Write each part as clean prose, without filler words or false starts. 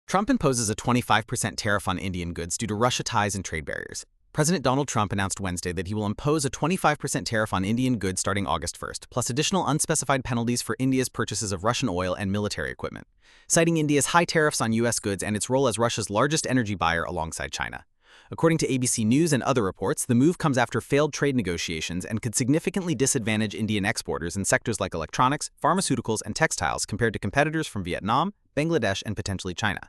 Trump imposes a 25% tariff on Indian goods due to Russia ties and trade barriers. President Donald Trump announced Wednesday that he will impose a 25% tariff on Indian goods starting August 1st, plus additional unspecified penalties for India's purchases of Russian oil and military equipment, citing India's high tariffs on U.S. goods and its role as Russia's largest energy buyer alongside China. According to ABC News and other reports, the move comes after failed trade negotiations and could significantly disadvantage Indian exporters in sectors like electronics, pharmaceuticals, and textiles compared to competitors from Vietnam, Bangladesh, and potentially China.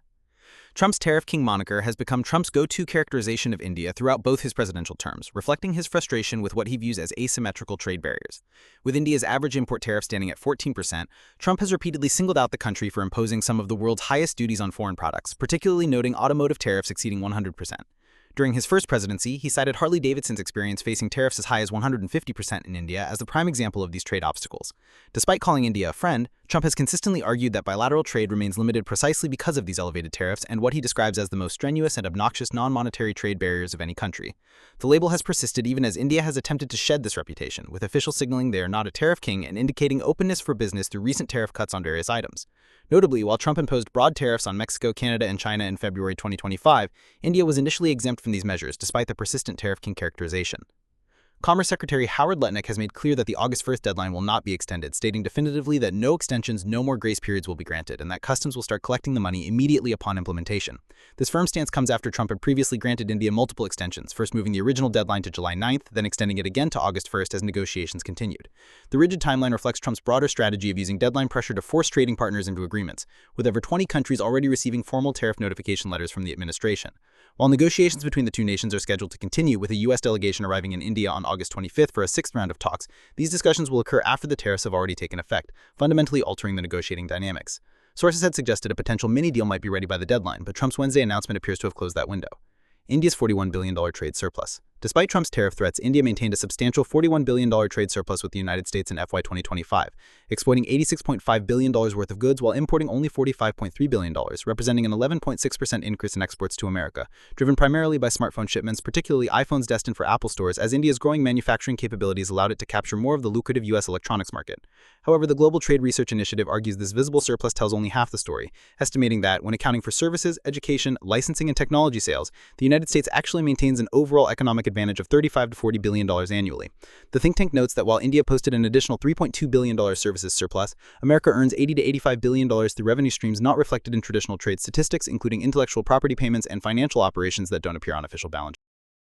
Trump's Tariff King moniker has become Trump's go-to characterization of India throughout both his presidential terms, reflecting his frustration with what he views as asymmetrical trade barriers. With India's average import tariff standing at 14%, Trump has repeatedly singled out the country for imposing some of the world's highest duties on foreign products, particularly noting automotive tariffs exceeding 100%. During his first presidency, he cited Harley-Davidson's experience facing tariffs as high as 150% in India as the prime example of these trade obstacles. Despite calling India a friend, Trump has consistently argued that bilateral trade remains limited precisely because of these elevated tariffs and what he describes as the most strenuous and obnoxious non-monetary trade barriers of any country. The label has persisted even as India has attempted to shed this reputation, with officials signaling they are not a tariff king and indicating openness for business through recent tariff cuts on various items. Notably, while Trump imposed broad tariffs on Mexico, Canada, and China in February 2025, India was initially exempt from these measures despite the persistent tariff king characterization. Commerce Secretary Howard Lutnick has made clear that the August 1st deadline will not be extended, stating definitively that no extensions, no more grace periods will be granted, and that customs will start collecting the money immediately upon implementation. This firm stance comes after Trump had previously granted India multiple extensions, first moving the original deadline to July 9th, then extending it again to August 1st as negotiations continued. The rigid timeline reflects Trump's broader strategy of using deadline pressure to force trading partners into agreements, with over 20 countries already receiving formal tariff notification letters from the administration. While negotiations between the two nations are scheduled to continue, with a U.S. delegation arriving in India on August 25th for a sixth round of talks, these discussions will occur after the tariffs have already taken effect, fundamentally altering the negotiating dynamics. Sources had suggested a potential mini-deal might be ready by the deadline, but Trump's Wednesday announcement appears to have closed that window. India's $41 billion trade surplus. Despite Trump's tariff threats, India maintained a substantial $41 billion trade surplus with the United States in FY 2025, exporting $86.5 billion worth of goods while importing only $45.3 billion, representing an 11.6% increase in exports to America, driven primarily by smartphone shipments, particularly iPhones destined for Apple stores, as India's growing manufacturing capabilities allowed it to capture more of the lucrative U.S. electronics market. However, the Global Trade Research Initiative argues this visible surplus tells only half the story, estimating that, when accounting for services, education, licensing, and technology sales, the United States actually maintains an overall economic advantage of $35 to $40 billion annually. The think tank notes that while India posted an additional $3.2 billion services surplus, America earns $80 to $85 billion through revenue streams not reflected in traditional trade statistics, including intellectual property payments and financial operations that don't appear on official balance sheets.